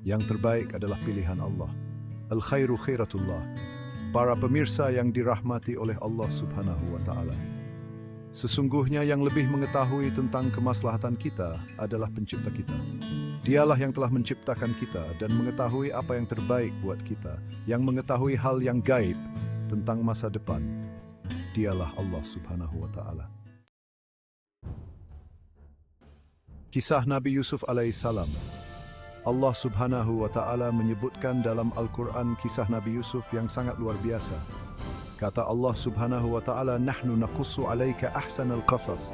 Yang terbaik adalah pilihan Allah. Al-khairu khairatullah. Para pemirsa yang dirahmati oleh Allah Subhanahu wa Ta'ala. Sesungguhnya yang lebih mengetahui tentang kemaslahatan kita adalah pencipta kita. Dialah yang telah menciptakan kita dan mengetahui apa yang terbaik buat kita, yang mengetahui hal yang gaib tentang masa depan. Dialah Allah Subhanahu wa Ta'ala. Kisah Nabi Yusuf alaihissalam. Allah Subhanahu wa Ta'ala menyebutkan dalam Al-Quran kisah Nabi Yusuf yang sangat luar biasa. Kata Allah Subhanahu wa Ta'ala, "Nahnu naqussu 'alaika ahsanal qasas."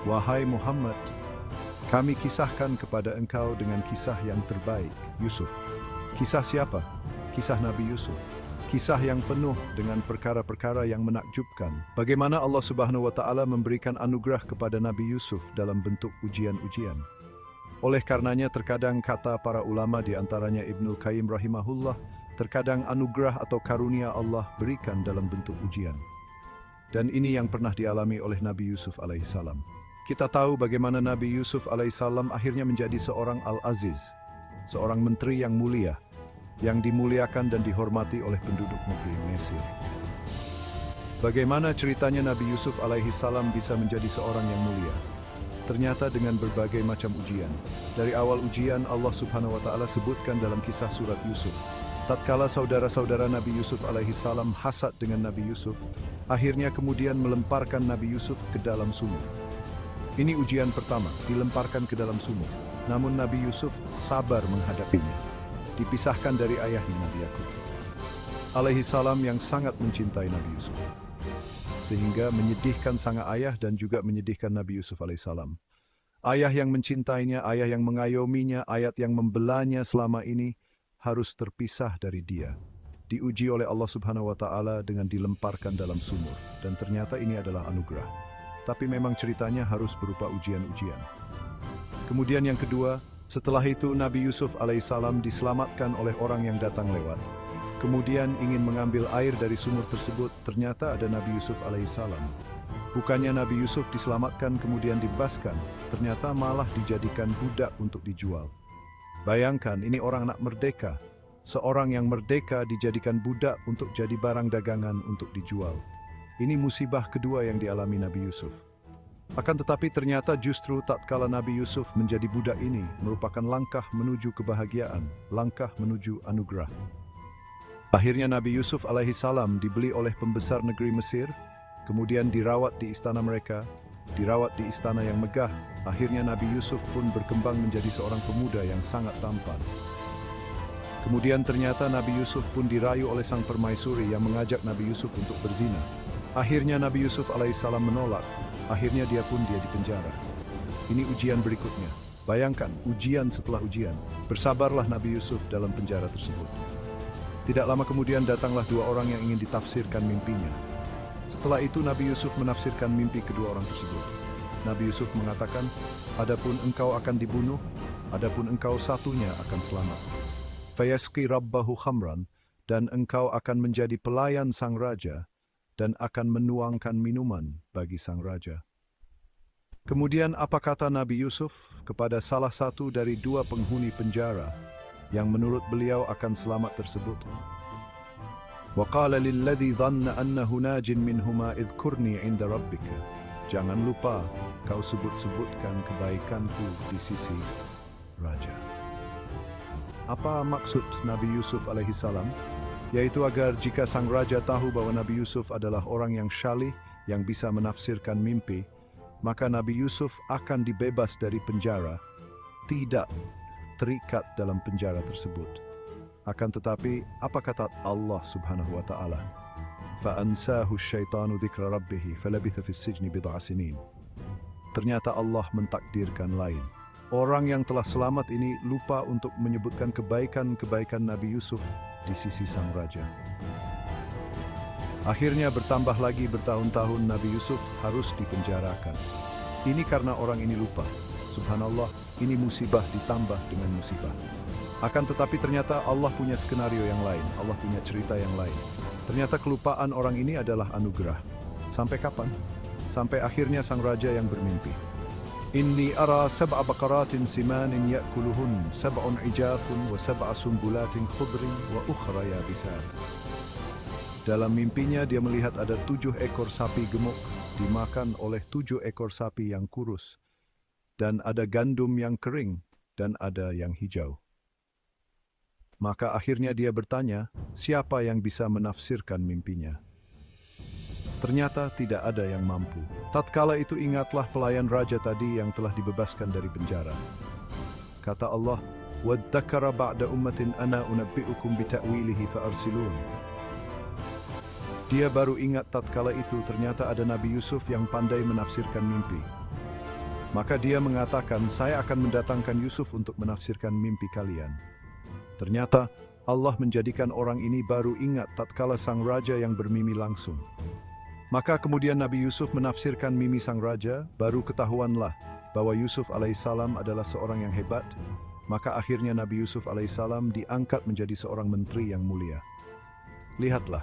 Wahai Muhammad, kami kisahkan kepada engkau dengan kisah yang terbaik, Yusuf. Kisah siapa? Kisah Nabi Yusuf. Kisah yang penuh dengan perkara-perkara yang menakjubkan. Bagaimana Allah Subhanahu wa Ta'ala memberikan anugerah kepada Nabi Yusuf dalam bentuk ujian-ujian. Oleh karenanya terkadang kata para ulama di antaranya Ibnu Qayyim rahimahullah, terkadang anugerah atau karunia Allah berikan dalam bentuk ujian. Dan ini yang pernah dialami oleh Nabi Yusuf alaihissalam. Kita tahu bagaimana Nabi Yusuf alaihissalam akhirnya menjadi seorang Al-Aziz, seorang menteri yang mulia, yang dimuliakan dan dihormati oleh penduduk negeri Mesir. Bagaimana ceritanya Nabi Yusuf alaihissalam bisa menjadi seorang yang mulia? Ternyata dengan berbagai macam ujian. Dari awal ujian Allah Subhanahu wa Ta'ala sebutkan dalam kisah surat Yusuf. Tatkala saudara-saudara Nabi Yusuf alaihissalam hasad dengan Nabi Yusuf, akhirnya kemudian melemparkan Nabi Yusuf ke dalam sumur. Ini ujian pertama, dilemparkan ke dalam sumur. Namun Nabi Yusuf sabar menghadapinya. Dipisahkan dari ayahnya Nabi Yakub alaihissalam yang sangat mencintai Nabi Yusuf. Sehingga menyedihkan sang ayah dan juga menyedihkan Nabi Yusuf alaihissalam. Ayah yang mencintainya, ayah yang mengayominya, ayah yang membelanya selama ini harus terpisah dari dia. Diuji oleh Allah Subhanahu wa Ta'ala dengan dilemparkan dalam sumur. Dan ternyata ini adalah anugerah. Tapi memang ceritanya harus berupa ujian-ujian. Kemudian yang kedua, setelah itu Nabi Yusuf alaihissalam diselamatkan oleh orang yang datang lewat. Kemudian ingin mengambil air dari sumur tersebut, ternyata ada Nabi Yusuf alaihissalam. Bukannya Nabi Yusuf diselamatkan kemudian dibebaskan, ternyata malah dijadikan budak untuk dijual. Bayangkan, ini orang anak merdeka. Seorang yang merdeka dijadikan budak untuk jadi barang dagangan untuk dijual. Ini musibah kedua yang dialami Nabi Yusuf. Akan tetapi ternyata justru tatkala Nabi Yusuf menjadi budak ini merupakan langkah menuju kebahagiaan, langkah menuju anugerah. Akhirnya Nabi Yusuf alaihissalam dibeli oleh pembesar negeri Mesir, kemudian dirawat di istana mereka, dirawat di istana yang megah. Akhirnya Nabi Yusuf pun berkembang menjadi seorang pemuda yang sangat tampan. Kemudian ternyata Nabi Yusuf pun dirayu oleh sang permaisuri yang mengajak Nabi Yusuf untuk berzina. Akhirnya Nabi Yusuf alaihissalam menolak, akhirnya dia dipenjara. Ini ujian berikutnya. Bayangkan, ujian setelah ujian. Bersabarlah Nabi Yusuf dalam penjara tersebut. Tidak lama kemudian datanglah dua orang yang ingin ditafsirkan mimpinya. Setelah itu Nabi Yusuf menafsirkan mimpi kedua orang tersebut. Nabi Yusuf mengatakan, "Adapun engkau akan dibunuh, adapun engkau satunya akan selamat. Fayasqi rabbahu khamran, dan engkau akan menjadi pelayan sang raja, dan akan menuangkan minuman bagi sang raja." Kemudian apa kata Nabi Yusuf kepada salah satu dari dua penghuni penjara yang menurut beliau akan selamat tersebut? Wa qala lilladzi dhanna annahu najin minhuma idhkurni 'inda rabbika. Jangan lupa kau sebut-sebutkan kebaikanku di sisi raja. Apa maksud Nabi Yusuf alaihissalam? Yaitu agar jika sang raja tahu bahwa Nabi Yusuf adalah orang yang syalih, yang bisa menafsirkan mimpi, maka Nabi Yusuf akan dibebas dari penjara, tidak terikat dalam penjara tersebut. Akan tetapi, apa kata Allah Subhanahu wa Ta'ala? "Fa'ansahu syaitanu dzikra rabbih falabitha fis sijni bid'a sinin." Ternyata Allah mentakdirkan lain. Orang yang telah selamat ini lupa untuk menyebutkan kebaikan-kebaikan Nabi Yusuf di sisi sang raja. Akhirnya bertambah lagi bertahun-tahun Nabi Yusuf harus dipenjarakan. Ini karena orang ini lupa. Subhanallah, ini musibah ditambah dengan musibah. Akan tetapi ternyata Allah punya skenario yang lain, Allah punya cerita yang lain. Ternyata kelupaan orang ini adalah anugerah. Sampai kapan? Sampai akhirnya sang raja yang bermimpi. Inni ara sab'a baqaratin simanin ya'kuluhun sab'un ijafun wa sab'a sumbulatin khudrin wa ukhra yabisat. Dalam mimpinya dia melihat ada 7 ekor sapi gemuk dimakan oleh 7 ekor sapi yang kurus, dan ada gandum yang kering dan ada yang hijau. Maka akhirnya dia bertanya, siapa yang bisa menafsirkan mimpinya? Ternyata tidak ada yang mampu. Tatkala itu ingatlah pelayan raja tadi yang telah dibebaskan dari penjara. Kata Allah, وَادَّكَرَ بَعْدَ أُمَّةٍ أَنَا أُنَبِّئُكُمْ بِتَأْوِيلِهِ فَأَرْسِلُونِ. Dia baru ingat tatkala itu ternyata ada Nabi Yusuf yang pandai menafsirkan mimpi. Maka dia mengatakan, saya akan mendatangkan Yusuf untuk menafsirkan mimpi kalian. Ternyata Allah menjadikan orang ini baru ingat tatkala sang raja yang bermimpi langsung. Maka kemudian Nabi Yusuf menafsirkan mimpi sang raja, baru ketahuanlah bahwa Yusuf alaihissalam adalah seorang yang hebat. Maka akhirnya Nabi Yusuf alaihissalam diangkat menjadi seorang menteri yang mulia. Lihatlah,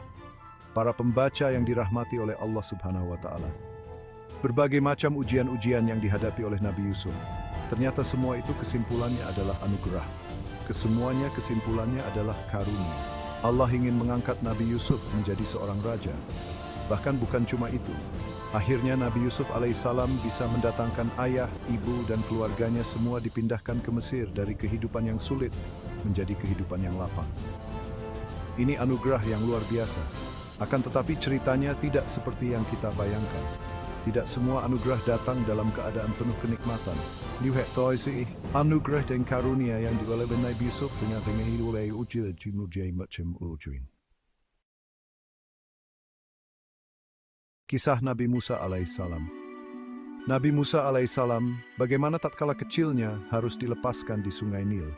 para pembaca yang dirahmati oleh Allah Subhanahu wa Ta'ala. Berbagai macam ujian-ujian yang dihadapi oleh Nabi Yusuf. Ternyata semua itu kesimpulannya adalah anugerah. Kesemuanya kesimpulannya adalah karunia. Allah ingin mengangkat Nabi Yusuf menjadi seorang raja. Bahkan bukan cuma itu. Akhirnya Nabi Yusuf alaihissalam bisa mendatangkan ayah, ibu, dan keluarganya semua dipindahkan ke Mesir dari kehidupan yang sulit menjadi kehidupan yang lapang. Ini anugerah yang luar biasa. Akan tetapi ceritanya tidak seperti yang kita bayangkan. Tidak semua anugerah datang dalam keadaan penuh kenikmatan. Lihat toisi anugerah dan karunia yang dialami Nabi Yusuf dengan oleh ujian macam ujian. Kisah Nabi Musa alaihissalam. Nabi Musa alaihissalam, bagaimana tatkala kecilnya harus dilepaskan di Sungai Nil.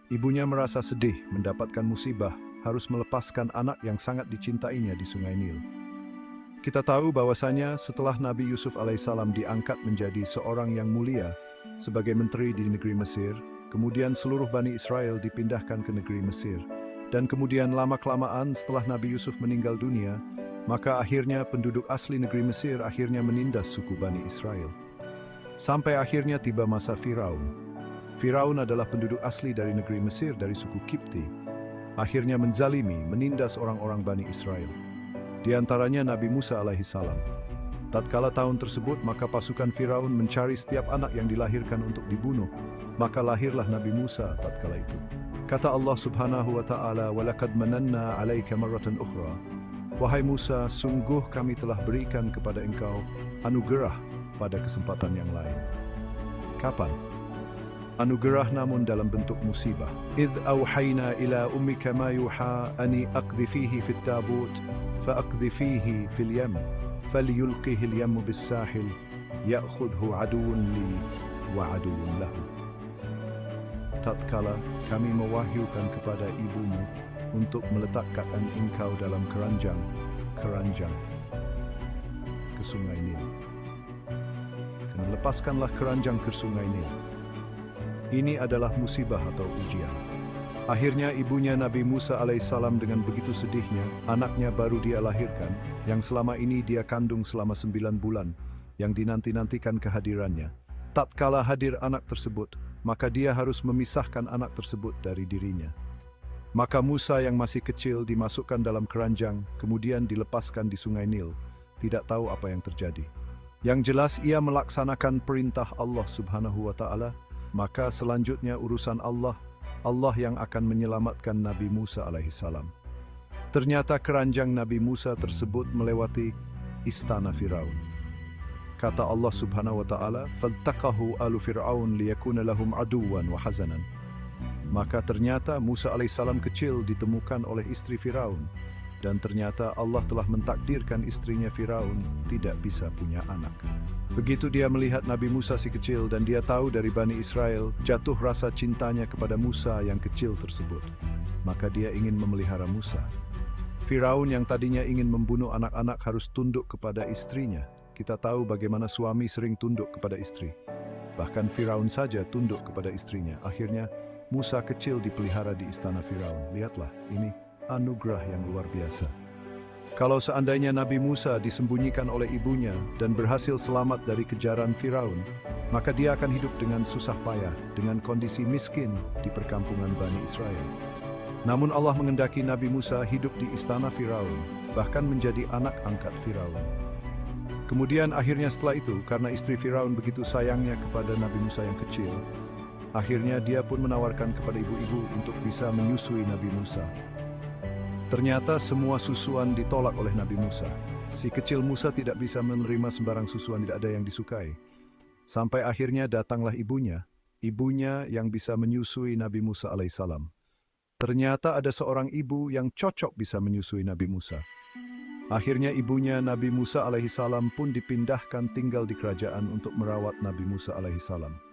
Ibunya merasa sedih mendapatkan musibah, harus melepaskan anak yang sangat dicintainya di Sungai Nil. Kita tahu bahwasanya setelah Nabi Yusuf alaihissalam diangkat menjadi seorang yang mulia sebagai menteri di negeri Mesir, kemudian seluruh Bani Israel dipindahkan ke negeri Mesir. Dan kemudian lama-kelamaan setelah Nabi Yusuf meninggal dunia, maka akhirnya penduduk asli negeri Mesir akhirnya menindas suku Bani Israel. Sampai akhirnya tiba masa Firaun. Firaun adalah penduduk asli dari negeri Mesir dari suku Kipti. Akhirnya menzalimi, menindas orang-orang Bani Israel. Di antaranya Nabi Musa alaihissalam. Tatkala tahun tersebut, maka pasukan Firaun mencari setiap anak yang dilahirkan untuk dibunuh. Maka lahirlah Nabi Musa tatkala itu. Kata Allah Subhanahu wa Ta'ala, وَلَقَدْ مَنَنَّا عَلَيْكَ مَرَّةً أُخْرَى. Wahai Musa, sungguh kami telah berikan kepada engkau anugerah pada kesempatan yang lain. Kapan? Anugerah namun dalam bentuk musibah. إِذْ أَوْحَيْنَا إِلَى أُمِّكَ مَا يُوحَى أَنِ أَقْذِفِيهِ فِي التَّابُوتِ فَأَقْذِفِيهِ فِي الْيَمِّ فَلْيُلْقِهِ الْيَمُّ بِالسَّاحِلِ يَأْخُذْهُ عَدُوٌّ لِي وَعَدُوٌّ لَهُ. Tatkala kami mewahyukan kepada ibumu untuk meletakkan engkau dalam keranjang ke Sungai Nil. Lepaskanlah keranjang ke Sungai Nil. Ini adalah musibah atau ujian. Akhirnya ibunya Nabi Musa alaihissalam dengan begitu sedihnya, anaknya baru dia lahirkan, yang selama ini dia kandung selama 9 bulan, yang dinanti-nantikan kehadirannya. Tatkala hadir anak tersebut, maka dia harus memisahkan anak tersebut dari dirinya. Maka Musa yang masih kecil dimasukkan dalam keranjang, kemudian dilepaskan di Sungai Nil. Tidak tahu apa yang terjadi. Yang jelas ia melaksanakan perintah Allah Subhanahu wa Ta'ala. Maka selanjutnya urusan Allah yang akan menyelamatkan Nabi Musa alaihissalam. Ternyata keranjang Nabi Musa tersebut melewati istana Firaun. Kata Allah Subhanahu wa Ta'ala, فَالْتَقَهُ آلُ فِرْعَوْنَ لِيَكُونَ لَهُمْ عَدُوًّا وَحَزَنًا. Maka ternyata Musa alaihissalam kecil ditemukan oleh istri Firaun. Dan ternyata Allah telah mentakdirkan istrinya Firaun tidak bisa punya anak. Begitu dia melihat Nabi Musa si kecil dan dia tahu dari Bani Israel, jatuh rasa cintanya kepada Musa yang kecil tersebut. Maka dia ingin memelihara Musa. Firaun yang tadinya ingin membunuh anak-anak harus tunduk kepada istrinya. Kita tahu bagaimana suami sering tunduk kepada istri. Bahkan Firaun saja tunduk kepada istrinya. Akhirnya Musa kecil dipelihara di istana Firaun. Lihatlah, ini anugerah yang luar biasa. Kalau seandainya Nabi Musa disembunyikan oleh ibunya dan berhasil selamat dari kejaran Firaun, maka dia akan hidup dengan susah payah, dengan kondisi miskin di perkampungan Bani Israel. Namun Allah mengendaki Nabi Musa hidup di istana Firaun, bahkan menjadi anak angkat Firaun. Kemudian akhirnya setelah itu, karena istri Firaun begitu sayangnya kepada Nabi Musa yang kecil, akhirnya dia pun menawarkan kepada ibu-ibu untuk bisa menyusui Nabi Musa. Ternyata semua susuan ditolak oleh Nabi Musa. Si kecil Musa tidak bisa menerima sembarang susuan, tidak ada yang disukai. Sampai akhirnya datanglah ibunya yang bisa menyusui Nabi Musa alaihissalam. Ternyata ada seorang ibu yang cocok bisa menyusui Nabi Musa. Akhirnya ibunya Nabi Musa alaihissalam pun dipindahkan tinggal di kerajaan untuk merawat Nabi Musa alaihissalam.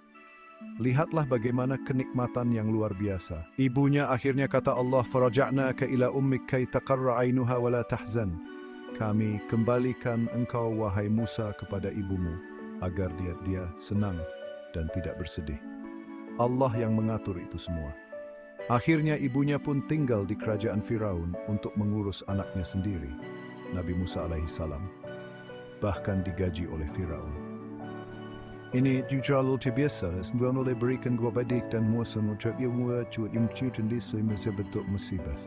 Lihatlah bagaimana kenikmatan yang luar biasa. Ibunya akhirnya kata Allah, "Faraja'naka ila ummik kay taqarra 'ainuha wa la tahzan." Kami kembalikan engkau wahai Musa kepada ibumu agar dia senang dan tidak bersedih. Allah yang mengatur itu semua. Akhirnya ibunya pun tinggal di kerajaan Firaun untuk mengurus anaknya sendiri, Nabi Musa alaihissalam, bahkan digaji oleh Firaun. Ini juga luar biasa, semua oleh berikan kepada baik dan Musa mengucap ilmu cuat imcu dan disa bentuk musibah.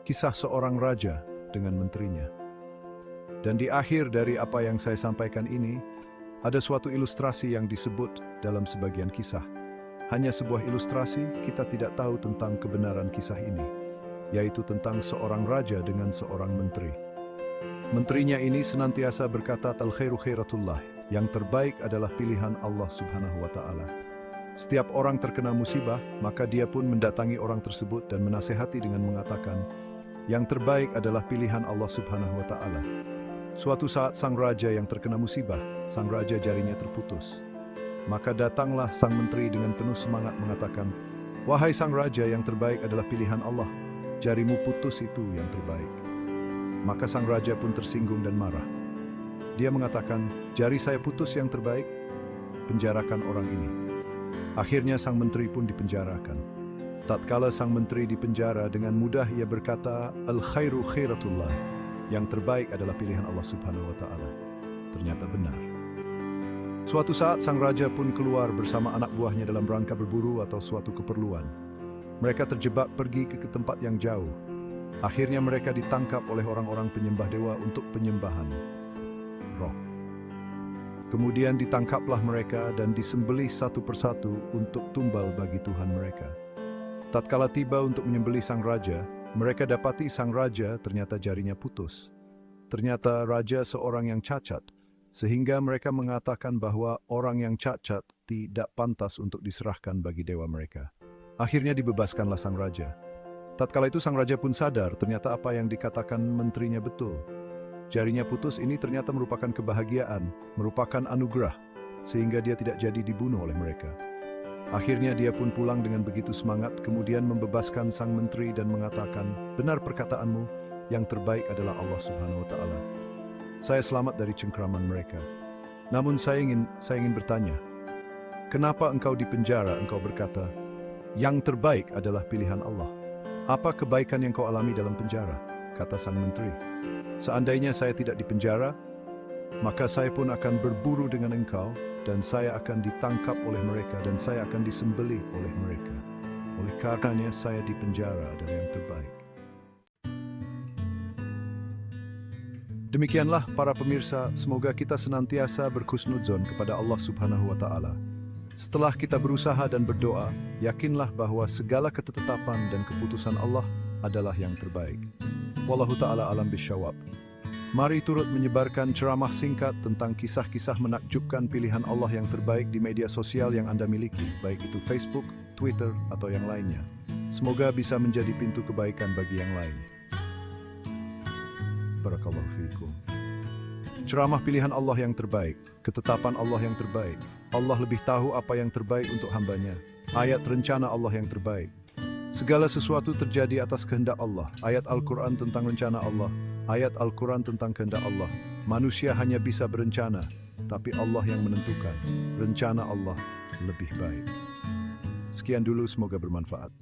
Kisah seorang raja dengan menterinya. Dan di akhir dari apa yang saya sampaikan ini, ada suatu ilustrasi yang disebut dalam sebagian kisah. Hanya sebuah ilustrasi, kita tidak tahu tentang kebenaran kisah ini, yaitu tentang seorang raja dengan seorang menteri. Menterinya ini senantiasa berkata, "Al-khairu khairatullah," yang terbaik adalah pilihan Allah Subhanahu wa Ta'ala. Setiap orang terkena musibah, maka dia pun mendatangi orang tersebut dan menasehati dengan mengatakan, yang terbaik adalah pilihan Allah Subhanahu wa Ta'ala. Suatu saat sang raja yang terkena musibah, sang raja jarinya terputus. Maka datanglah sang menteri dengan penuh semangat mengatakan, "Wahai sang raja, yang terbaik adalah pilihan Allah. Jarimu putus itu yang terbaik." Maka sang raja pun tersinggung dan marah. Dia mengatakan, "Jari saya putus yang terbaik, penjarakan orang ini." Akhirnya sang menteri pun dipenjarakan. Tatkala sang menteri dipenjara, dengan mudah ia berkata, "Al-khairu khairatullah," yang terbaik adalah pilihan Allah Subhanahu wa Ta'ala. Ternyata benar. Suatu saat sang raja pun keluar bersama anak buahnya dalam rangka berburu atau suatu keperluan. Mereka terjebak pergi ke tempat yang jauh. Akhirnya mereka ditangkap oleh orang-orang penyembah dewa untuk penyembahan roh. Kemudian ditangkaplah mereka dan disembelih satu persatu untuk tumbal bagi Tuhan mereka. Tatkala tiba untuk menyembelih sang raja, mereka dapati sang raja ternyata jarinya putus. Ternyata raja seorang yang cacat, sehingga mereka mengatakan bahwa orang yang cacat tidak pantas untuk diserahkan bagi dewa mereka. Akhirnya dibebaskanlah sang raja. Tatkala itu sang raja pun sadar ternyata apa yang dikatakan menterinya betul. Jarinya putus ini ternyata merupakan kebahagiaan, merupakan anugerah, sehingga dia tidak jadi dibunuh oleh mereka. Akhirnya dia pun pulang dengan begitu semangat, kemudian membebaskan sang menteri dan mengatakan, "Benar perkataanmu, yang terbaik adalah Allah Subhanahu wa Ta'ala. Saya selamat dari cengkraman mereka. Namun saya ingin bertanya, kenapa engkau dipenjara? Engkau berkata, yang terbaik adalah pilihan Allah. Apa kebaikan yang kau alami dalam penjara?" Kata sang menteri, "Seandainya saya tidak dipenjara, maka saya pun akan berburu dengan engkau, dan saya akan ditangkap oleh mereka, dan saya akan disembelih oleh mereka. Oleh karenanya saya dipenjara adalah yang terbaik." Demikianlah para pemirsa, semoga kita senantiasa berhusnudzon kepada Allah Subhanahu wa Ta'ala. Setelah kita berusaha dan berdoa, yakinlah bahwa segala ketetapan dan keputusan Allah adalah yang terbaik. Wallahu ta'ala alam bisyawab. Mari turut menyebarkan ceramah singkat tentang kisah-kisah menakjubkan pilihan Allah yang terbaik di media sosial yang Anda miliki, baik itu Facebook, Twitter, atau yang lainnya. Semoga bisa menjadi pintu kebaikan bagi yang lain. Barakallahu fiikum. Ceramah pilihan Allah yang terbaik, ketetapan Allah yang terbaik. Allah lebih tahu apa yang terbaik untuk hambanya. Ayat rencana Allah yang terbaik. Segala sesuatu terjadi atas kehendak Allah. Ayat Al-Quran tentang rencana Allah. Ayat Al-Quran tentang kehendak Allah. Manusia hanya bisa berencana, tapi Allah yang menentukan. Rencana Allah lebih baik. Sekian dulu, semoga bermanfaat.